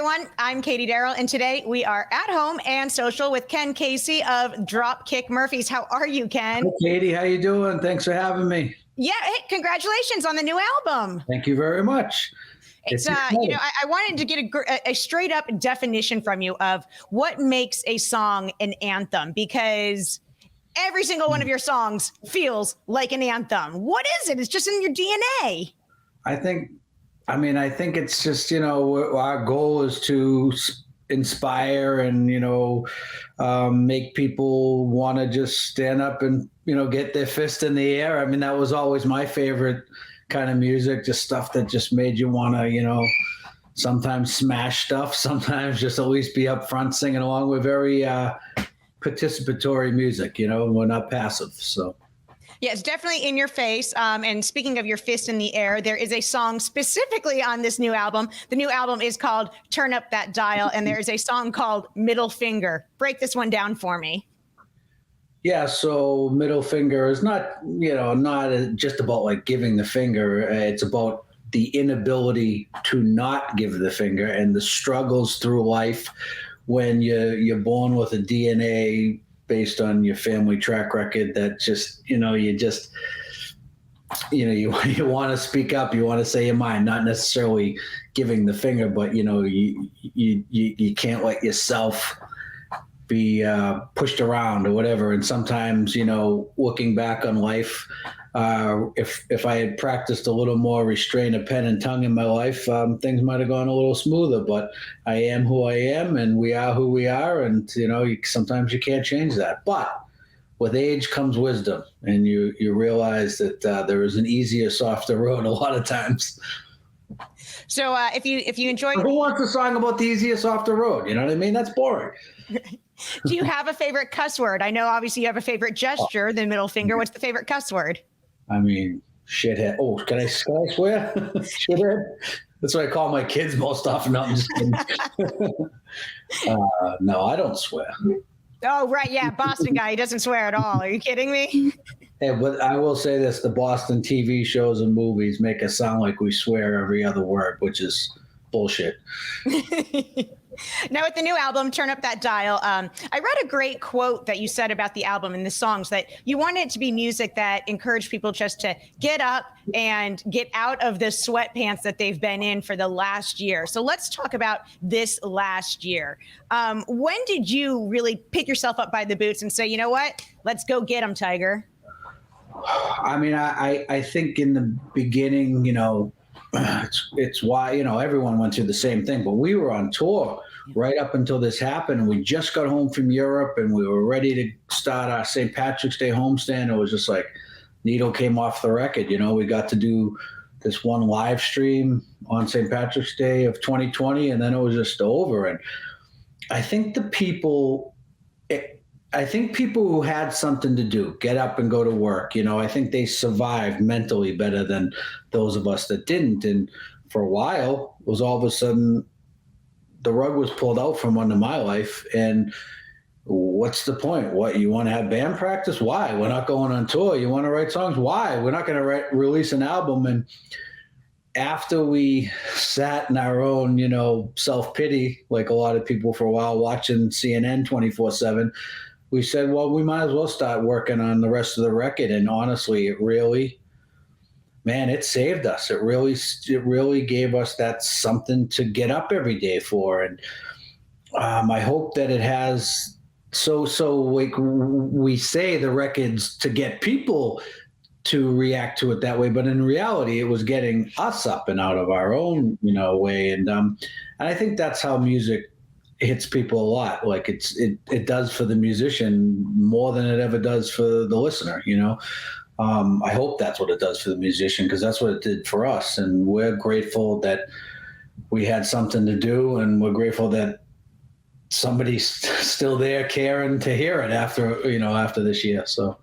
everyone. I'm Katie Darrell, and today we are at home and social with Ken Casey of Dropkick Murphys. How are you, Ken? Hey, Katie, how you doing? Thanks for having me. Yeah, hey, congratulations on the new album. Thank you very much. It's I wanted to get a straight up definition from you of what makes a song an anthem, because every single one of your songs feels like an anthem. What is it? It's just in your DNA. I think it's just, our goal is to inspire and, make people want to just stand up and, get their fist in the air. I mean, that was always my favorite kind of music, just stuff that just made you want to, sometimes smash stuff, sometimes just at least be up front singing along. We're very participatory music, we're not passive. So. Yeah, it's definitely in your face. And speaking of your fist in the air, there is a song specifically on this new album. The new album is called Turn Up That Dial, and there is a song called Middle Finger. Break this one down for me. Yeah, so middle finger is not just about like giving the finger. It's about the inability to not give the finger and the struggles through life when you're born with a DNA based on your family track record that just, you want to speak up, you want to say your mind, not necessarily giving the finger, but, you can't let yourself be pushed around or whatever. And sometimes, looking back on life, if I had practiced a little more restraint of pen and tongue in my life, things might have gone a little smoother. But I am who I am, and we are who we are, and sometimes you can't change that. But with age comes wisdom, and you realize that there is an easier, softer road a lot of times. So if you enjoy, who wants a song about the easier, softer road? You know what I mean? That's boring. Do you have a favorite cuss word? I know obviously you have a favorite gesture, the middle finger. What's the favorite cuss word? I mean, shithead. Oh, can I swear? Shithead? That's what I call my kids most often. No, I'm just kidding. No, I don't swear. Oh, right. Yeah. Boston guy. He doesn't swear at all. Are you kidding me? Hey, but I will say this. The Boston TV shows and movies make us sound like we swear every other word, which is bullshit. Now, with the new album, Turn Up That Dial, I read a great quote that you said about the album and the songs, that you wanted it to be music that encouraged people just to get up and get out of the sweatpants that they've been in for the last year. So let's talk about this last year. When did you really pick yourself up by the boots and say, you know what, let's go get them, Tiger? I mean, I think in the beginning, it's why, everyone went through the same thing, but we were on tour right up until this happened. We just got home from Europe and we were ready to start our St. Patrick's Day homestand. It was just like needle came off the record. We got to do this one live stream on St. Patrick's Day of 2020, and then it was just over. And I think people who had something to do, get up and go to work, I think they survived mentally better than those of us that didn't. And for a while, it was all of a sudden the rug was pulled out from under my life. And what's the point? What, you want to have band practice? Why? We're not going on tour. You want to write songs? Why? We're not going to release an album. And after we sat in our own, self-pity, like a lot of people for a while, watching CNN 24/7, we said, well, we might as well start working on the rest of the record. And honestly, it saved us. It really gave us that something to get up every day for. And I hope that it has, so like we say the record's to get people to react to it that way, but in reality, it was getting us up and out of our own, way. And I think that's how music hits people a lot. Like it does for the musician more than it ever does for the listener, I hope that's what it does for the musician, because that's what it did for us. And we're grateful that we had something to do, and we're grateful that somebody's still there caring to hear it after this year. So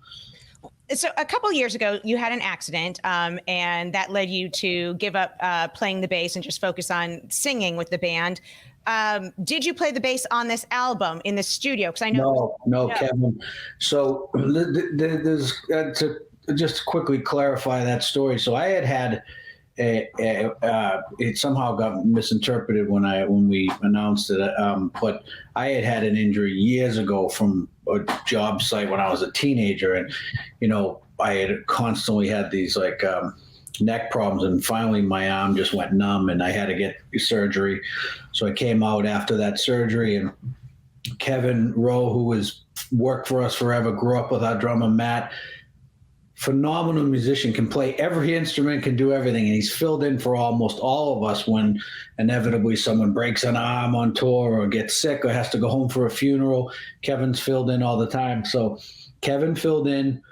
a couple of years ago, you had an accident, and that led you to give up playing the bass and just focus on singing with the band. Did you play the bass on this album in the studio? Because I know no, Kevin. So there's just to quickly clarify that story. So I had it somehow got misinterpreted when we announced it. But I had an injury years ago from a job site when I was a teenager, and I had constantly had these neck problems, and finally my arm just went numb, and I had to get surgery. So I came out after that surgery, and Kevin Rowe, who has worked for us forever, grew up with our drummer Matt. Phenomenal musician, can play every instrument, can do everything, and he's filled in for almost all of us when inevitably someone breaks an arm on tour or gets sick or has to go home for a funeral. Kevin's filled in all the time. So Kevin filled in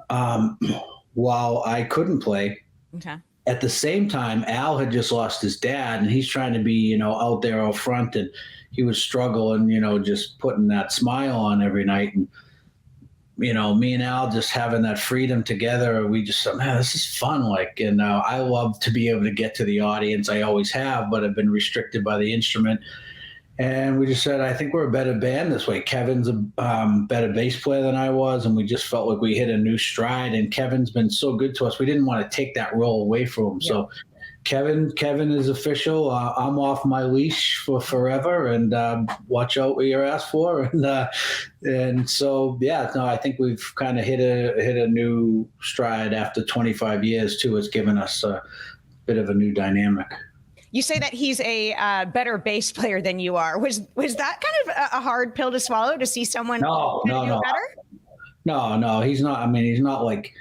while I couldn't play. Okay. At the same time, Al had just lost his dad, and he's trying to be, out there out front, and he was struggling, just putting that smile on every night. And me and Al just having that freedom together, we just said, man, this is fun. And I love to be able to get to the audience. I always have, but I've been restricted by the instrument. And we just said, I think we're a better band this way. Kevin's a better bass player than I was, and we just felt like we hit a new stride. And Kevin's been so good to us. We didn't want to take that role away from him. Yeah. So Kevin is official. I'm off my leash for forever, and watch out what you're asked for. And so, I think we've kind of hit a new stride after 25 years too. It's given us a bit of a new dynamic. You say that he's a better bass player than you are. Was that kind of a hard pill to swallow, to see someone no better? No, he's not. I mean, he's not like.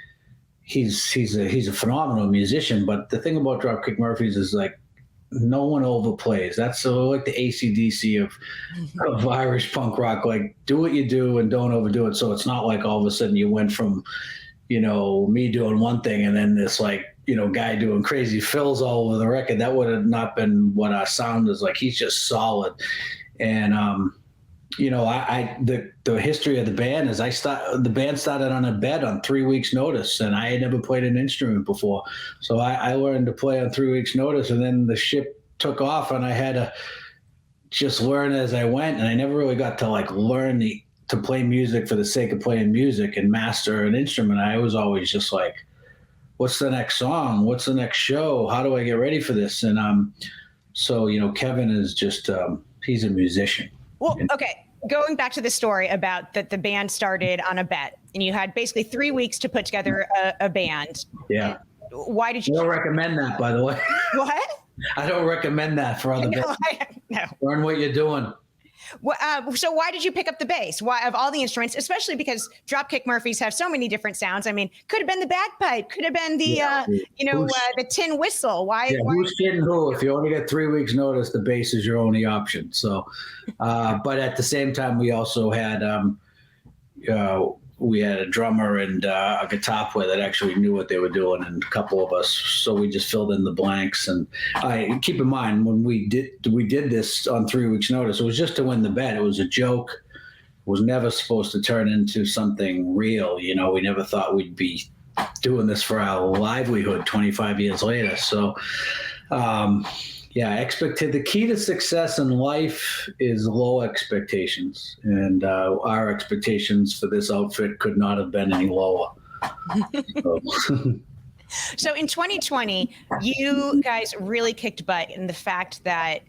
He's a phenomenal musician, but the thing about Dropkick Murphys is no one overplays. That's like the AC/DC of Irish punk rock. Do what you do and don't overdo it. So it's not like all of a sudden you went from, me doing one thing and then this guy doing crazy fills all over the record. That would have not been what our sound is like. He's just solid. And the history of the band is the band started on a bed on 3 weeks notice, and I had never played an instrument before. So I learned to play on 3 weeks notice, and then the ship took off and I had to just learn as I went. And I never really got to learn to play music for the sake of playing music and master an instrument. I was always just what's the next song? What's the next show? How do I get ready for this? And so Kevin is just he's a musician. Well, okay. Going back to the story about that the band started on a bet, and you had basically 3 weeks to put together a band. Yeah. Why did you? I don't recommend that, by the way. What? I don't recommend that for other bands. No. Learn what you're doing. So why did you pick up the bass? Why, of all the instruments, especially because Dropkick Murphys have so many different sounds? I mean, could have been the bagpipe, could have been the the tin whistle. Why? Who's kidding who? If you only get 3 weeks notice, the bass is your only option. So, but at the same time, we also had a drummer and a guitar player that actually knew what they were doing, and a couple of us. So we just filled in the blanks. And keep in mind, when we did this on 3 weeks notice, it was just to win the bet. It was a joke. It was never supposed to turn into something real. We never thought we'd be doing this for our livelihood 25 years later. So, the key to success in life is low expectations, and our expectations for this outfit could not have been any lower. So in 2020, you guys really kicked butt in the fact that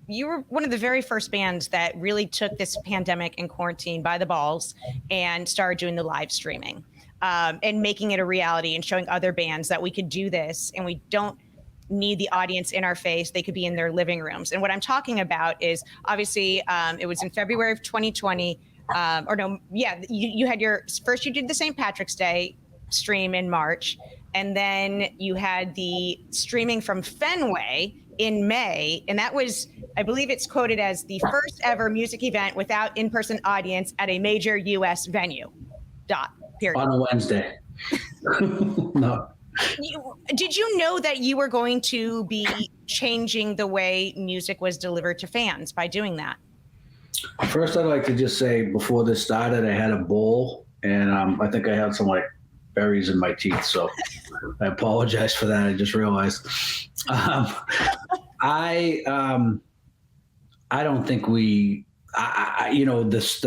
you were one of the very first bands that really took this pandemic and quarantine by the balls and started doing the live streaming and making it a reality and showing other bands that we could do this, and we don't need the audience in our face. They could be in their living rooms. And what I'm talking about is obviously it was in February of 2020 you had you did the St. Patrick's Day stream in March, and then you had the streaming from Fenway in May, and that was, I believe it's quoted as the first ever music event without in-person audience at a major U.S. venue. Period. On a Wednesday. No. Did you know that you were going to be changing the way music was delivered to fans by doing that? First, I'd like to just say before this started, I had a bowl, and I think I had some berries in my teeth. So I apologize for that. I just realized. I don't think the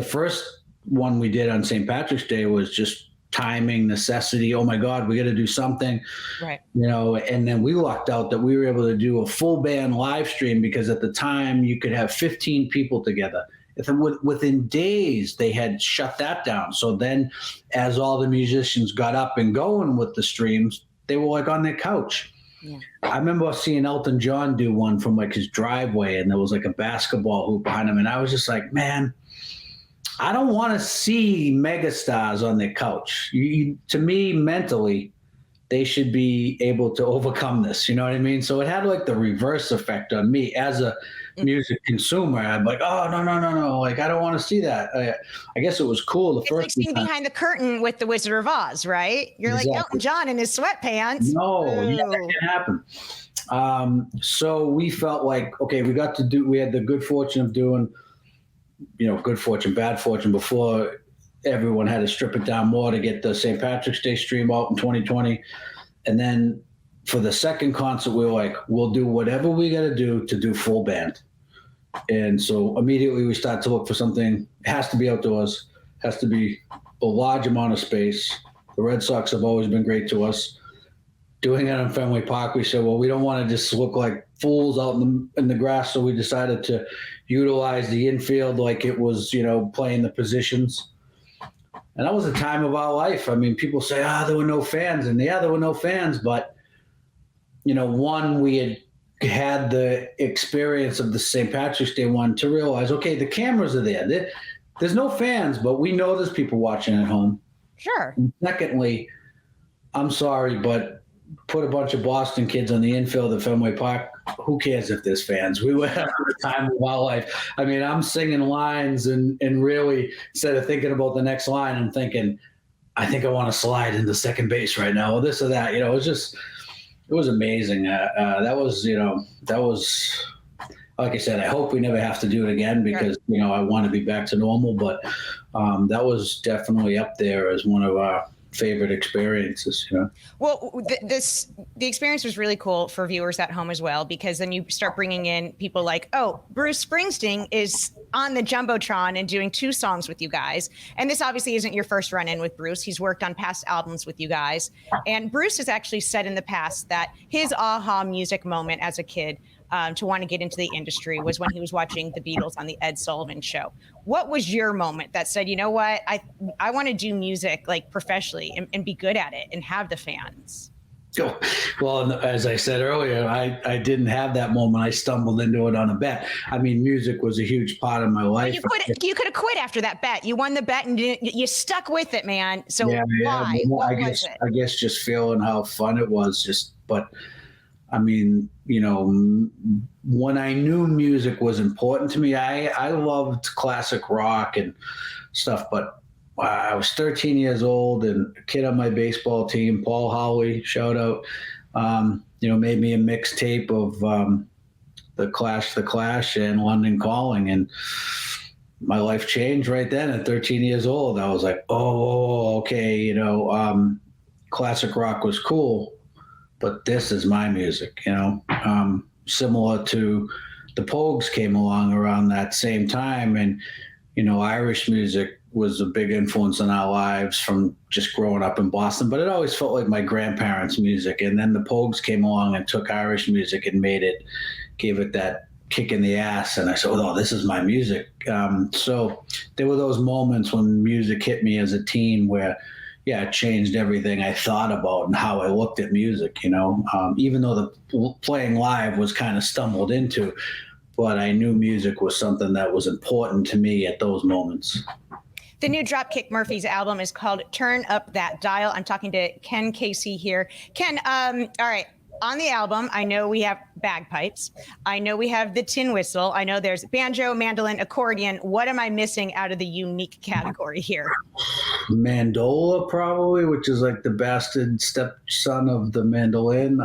first one we did on St. Patrick's Day was just timing, necessity. Oh my God, we got to do something, Right. And then we lucked out that we were able to do a full band live stream, because at the time you could have 15 people together. Within days, they had shut that down. So then as all the musicians got up and going with the streams, they were like on their couch. Yeah. I remember seeing Elton John do one from like his driveway, and there was like a basketball hoop behind him. And I was just like, man, I don't want to see megastars on their couch. To me, mentally, they should be able to overcome this. You know what I mean? So it had like the reverse effect on me as a music consumer. I'm like, oh, no. Like, I don't want to see that. I guess it was cool. It's like seeing behind the curtain with the Wizard of Oz, right? You're exactly. Like Elton John in his sweatpants. No, that can't happen. So we felt like, okay, we had the good fortune of doing, good fortune, bad fortune, before everyone had to strip it down more to get the St. Patrick's Day stream out in 2020. And then for the second concert, we were like, we'll do whatever we got to do full band. And so immediately we started to look for something. It has to be outdoors, has to be a large amount of space. The Red Sox have always been great to us. Doing it in Fenway Park, we said, well, we don't want to just look like fools out in the grass. So we decided to utilize the infield like it was, playing the positions. And that was a time of our life. I mean, people say, there were no fans. And yeah, there were no fans. But, one, we had the experience of the St. Patrick's Day one to realize, okay, the cameras are there. There's no fans, but we know there's people watching at home. Sure. And secondly, I'm sorry, but put a bunch of Boston kids on the infield at Fenway Park. Who cares if there's fans? We were having the time of our life. I mean, I'm singing lines and really, instead of thinking about the next line, I'm thinking, I think I want to slide into second base right now, or this or that. It was amazing. That was, like I said, I hope we never have to do it again, because, I want to be back to normal. But that was definitely up there as one of our favorite experiences. Well, the experience was really cool for viewers at home as well, because then you start bringing in people like, Bruce Springsteen is on the Jumbotron and doing 2 songs with you guys. And this obviously isn't your first run in with Bruce. He's worked on past albums with you guys. And Bruce has actually said in the past that his aha music moment as a kid to want to get into the industry was when he was watching the Beatles on the Ed Sullivan Show. What was your moment that said, you know what, I want to do music like professionally and be good at it and have the fans? Well, as I said earlier, I didn't have that moment. I stumbled into it on a bet. I mean, music was a huge part of my life. You could have quit after that bet. You won the bet and you stuck with it, man. So why? I guess just feeling how fun it was. But I mean, when I knew music was important to me, I loved classic rock and stuff, but I was 13 years old, and a kid on my baseball team, Paul Howley, shout out, made me a mixtape of the Clash and London Calling, and my life changed right then at 13 years old. I was like, oh, okay, classic rock was cool, but this is my music, similar to the Pogues came along around that same time. And, Irish music was a big influence in our lives from just growing up in Boston, but it always felt like my grandparents' music. And then the Pogues came along and took Irish music and gave it that kick in the ass. And I said, oh, this is my music. So there were those moments when music hit me as a teen where, it changed everything I thought about and how I looked at music, even though the playing live was kind of stumbled into, but I knew music was something that was important to me at those moments. The new Dropkick Murphys album is called Turn Up That Dial. I'm talking to Ken Casey here. Ken, all right. On the album, I know we have bagpipes. I know we have the tin whistle. I know there's banjo, mandolin, accordion. What am I missing out of the unique category here? Mandola, probably, which is like the bastard stepson of the mandolin.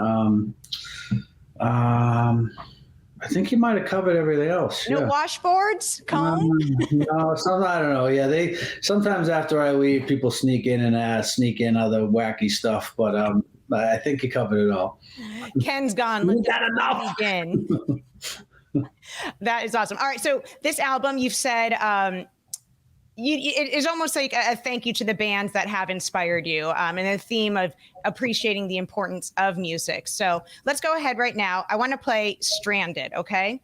I think he might have covered everything else. No washboards, comb? No, I don't know. Yeah, sometimes after I leave, people sneak in other wacky stuff, but I think he covered it all. Ken's gone. We got enough. Again. That is awesome. All right, so this album, you've said it is almost like a thank you to the bands that have inspired you, and a theme of appreciating the importance of music. So let's go ahead right now. I want to play Stranded, okay?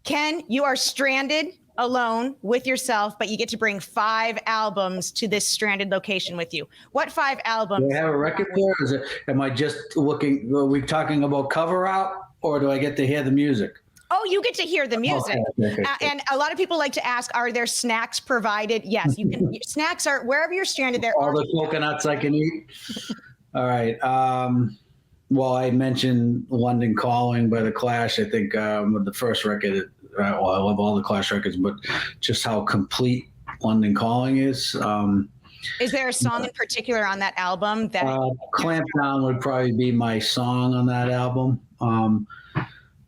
Ken, you are stranded alone with yourself, but you get to bring 5 albums to this stranded location with you. What 5 albums? Do I have a record player? Is it, am I just looking, are we talking about cover out, or do I get to hear the music? Oh, you get to hear the music. Okay. And a lot of people like to ask, are there snacks provided? Yes, you can. Snacks are wherever you're stranded. There all are the coconuts I can eat. All right. Well, I mentioned London Calling by The Clash. I think the first record, well, I love all the Clash records, but just how complete London Calling is. Is there a song in particular on that album that Clamp Down would probably be my song on that album.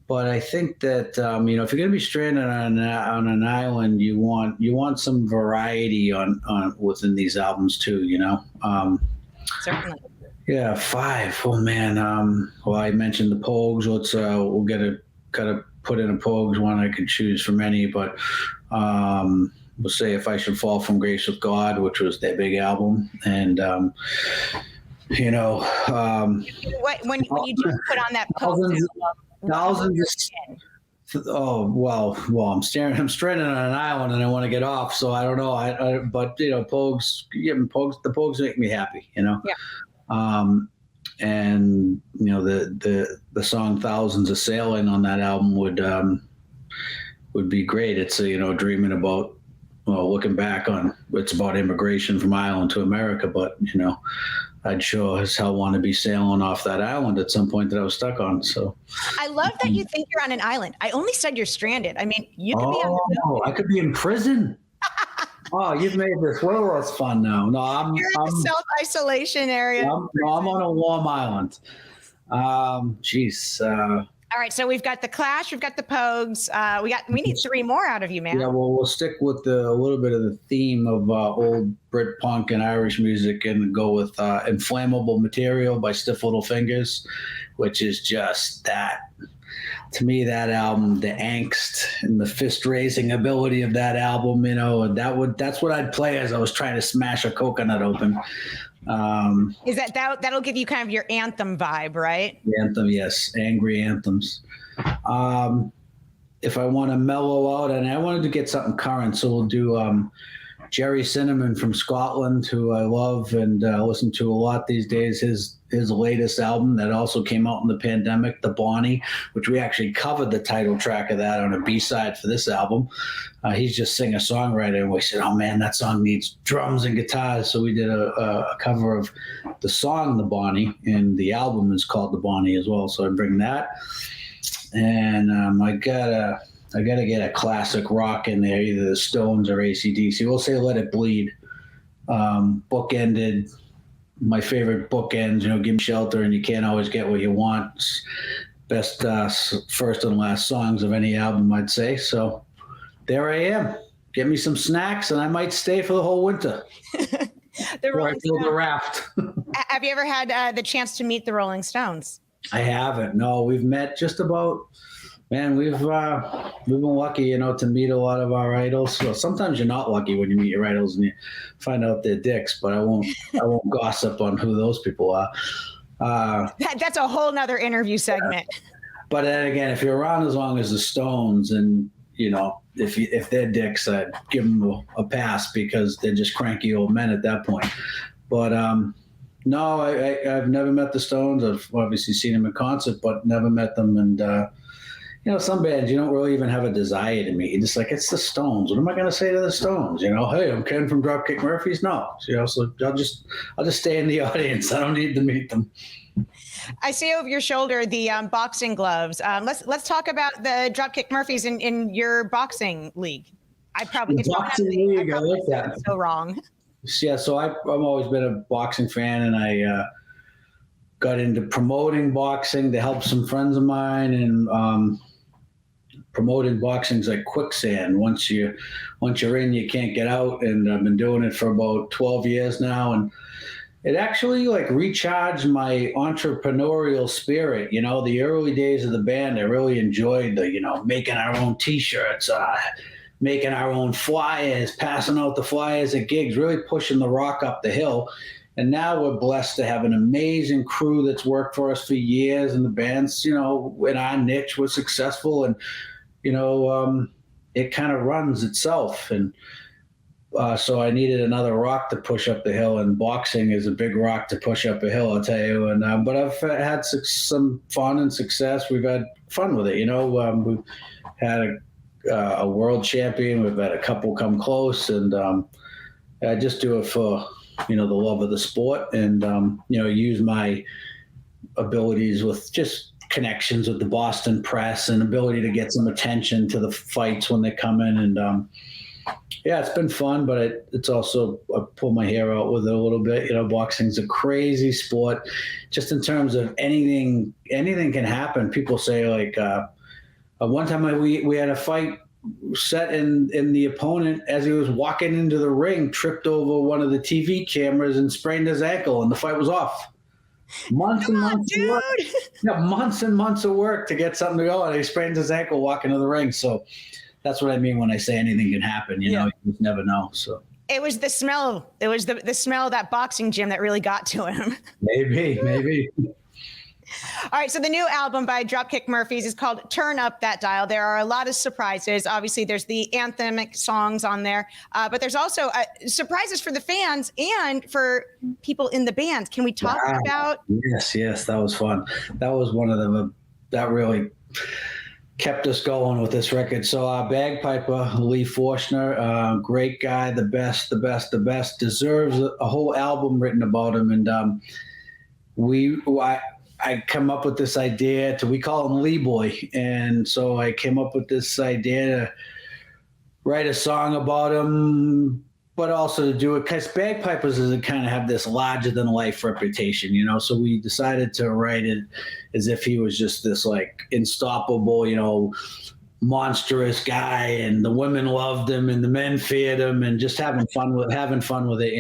But I think that if you're going to be stranded on an island, you want some variety on within these albums too. Certainly. Yeah, 5. Oh man. Well, I mentioned the Pogues. Let's we'll gotta put in a Pogues one. I could choose from any, but we'll say If I Should Fall from Grace with God, which was their big album, and when you do put on that Pogues thousands. Oh well, I'm stranded on an island and I want to get off. So I don't know. But Pogues, the Pogues make me happy. Yeah. And the song "Thousands Are Sailing" on that album would be great. It's dreaming about, looking back on, it's about immigration from Ireland to America, but I'd sure as hell want to be sailing off that island at some point that I was stuck on. So I love that you think you're on an island. I only said you're stranded. I mean, you could be on the moon. I could be in prison. Oh, you've made this way less fun now. No, you're in a self-isolation area. I'm on a warm island. All right, so we've got the Clash, we've got the Pogues. We need 3 more out of you, man. Yeah, well, we'll stick with a little bit of the theme of old Brit punk and Irish music, and go with "Inflammable Material" by Stiff Little Fingers, which is just that. To me, that album, the angst and the fist-raising ability of that album, that's what I'd play as I was trying to smash a coconut open. Is that'll give you kind of your anthem vibe, right? The anthem, yes, angry anthems. If I want to mellow out, and I wanted to get something current, so we'll do Jerry Cinnamon from Scotland, who I love and listen to a lot these days. His latest album that also came out in the pandemic, The Bonnie, which we actually covered the title track of that on a B-side for this album. He's just singer-songwriter, and we said, oh man, that song needs drums and guitars. So we did a cover of the song The Bonnie, and the album is called The Bonnie as well. So I bring that. And I gotta get a classic rock in there, either the Stones or AC/DC. We'll say Let It Bleed. Bookended. My favorite bookends, Give Me Shelter and You Can't Always Get What You Want. Best first and last songs of any album, I'd say. So there I am. Get me some snacks and I might stay for the whole winter. Or I build a raft. Have you ever had the chance to meet the Rolling Stones? I haven't. No, we've met just about. Man, we've been lucky, to meet a lot of our idols. So sometimes you're not lucky when you meet your idols and you find out they're dicks. But I won't gossip on who those people are. That's a whole nother interview segment. But then again, if you're around as long as the Stones, and if they're dicks, I'd give them a pass because they're just cranky old men at that point. But no, I've never met the Stones. I've obviously seen them in concert, but never met them. And some bands you don't really even have a desire to meet. You're just like, it's the Stones. What am I going to say to the Stones? Hey, I'm Ken from Dropkick Murphys. No, so I'll just stay in the audience. I don't need to meet them. I see over your shoulder the boxing gloves. Let's talk about the Dropkick Murphys in your boxing league. I probably like that. So wrong. Yeah, so I've always been a boxing fan, and I got into promoting boxing to help some friends of mine, and promoting boxing's like quicksand. Once you're in, you can't get out. And I've been doing it for about 12 years now, and it actually recharged my entrepreneurial spirit. The early days of the band, I really enjoyed the making our own T-shirts, making our own flyers, passing out the flyers at gigs, really pushing the rock up the hill. And now we're blessed to have an amazing crew that's worked for us for years, and the band's, in our niche was successful, and it kind of runs itself. And so I needed another rock to push up the hill, and boxing is a big rock to push up a hill, I'll tell you. And but I've had some fun and success. We've had fun with it. We've had a world champion. We've had a couple come close, and I just do it for the love of the sport, and use my abilities with just connections with the Boston press and ability to get some attention to the fights when they come in. And it's been fun, but it's also, I pull my hair out with it a little bit. Boxing's a crazy sport, just in terms of anything can happen. People say, like, one time we had a fight set, and the opponent, as he was walking into the ring, tripped over one of the TV cameras and sprained his ankle, and the fight was off. Months and months of work to get something to go, and he sprained his ankle walking to the ring. So that's what I mean when I say anything can happen. You just never know. So it was the smell. It was the smell of that boxing gym that really got to him. Maybe. All right, so the new album by Dropkick Murphys is called Turn Up That Dial. There are a lot of surprises. Obviously, there's the anthemic songs on there, but there's also surprises for the fans and for people in the band. Can we talk about? Yes, that was fun. That was one of them that really kept us going with this record. So our bagpiper, Lee Forstner, great guy, the best, deserves a whole album written about him. And I come up with this idea we call him Lee Boy. And so I came up with this idea to write a song about him, but also to do it because bagpipers kind of have this larger than life reputation, so we decided to write it as if he was just this like unstoppable, monstrous guy, and the women loved him and the men feared him, and just having fun with it,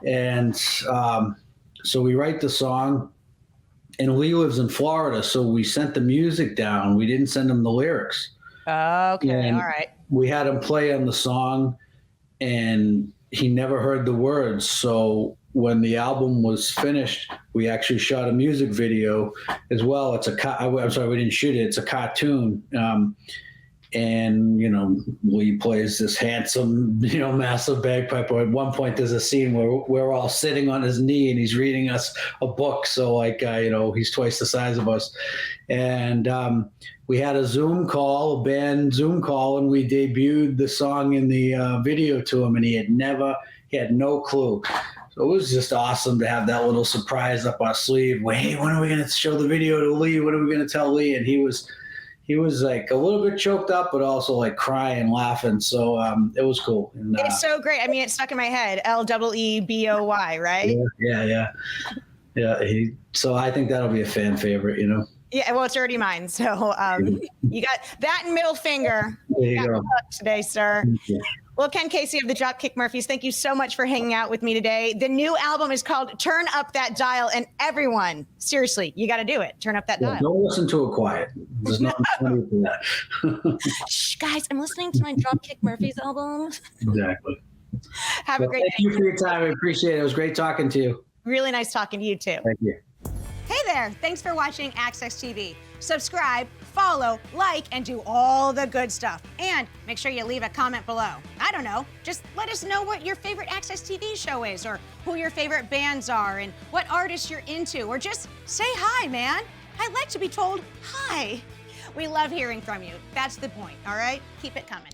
and so we write the song. And Lee lives in Florida, so we sent the music down. We didn't send him the lyrics. Okay, and all right. We had him play on the song, and he never heard the words. So when the album was finished, we actually shot a music video as well. I'm sorry, we didn't shoot it. It's a cartoon. And, Lee plays this handsome, massive bagpiper. At one point, there's a scene where we're all sitting on his knee and he's reading us a book. So, he's twice the size of us. And we had a band Zoom call, and we debuted the song in the video to him, and he had no clue. So it was just awesome to have that little surprise up our sleeve. Hey, when are we going to show the video to Lee? What are we going to tell Lee? And he was like a little bit choked up, but also like crying, laughing. So it was cool. And, it's so great. I mean, it's stuck in my head. L-E-E-B-O-Y, right? Yeah. So I think that'll be a fan favorite, Yeah, well, it's already mine. So you got that and middle finger. There you go. Today, sir. Well, Ken Casey of the Dropkick Murphys, thank you so much for hanging out with me today. The new album is called Turn Up That Dial, and everyone, seriously, you got to do it. Turn up that dial. Don't listen to it quiet. There's nothing funny for that. Shh, guys, I'm listening to my Dropkick Murphys album. Exactly. Have a great day. Thank you for your time. I appreciate it. It was great talking to you. Really nice talking to you, too. Thank you. Hey there. Thanks for watching Access TV. Subscribe, follow, like, and do all the good stuff. And make sure you leave a comment below. I don't know, just let us know what your favorite Access TV show is, or who your favorite bands are, and what artists you're into, or just say hi, man. I like to be told hi. We love hearing from you. That's the point, all right? Keep it coming.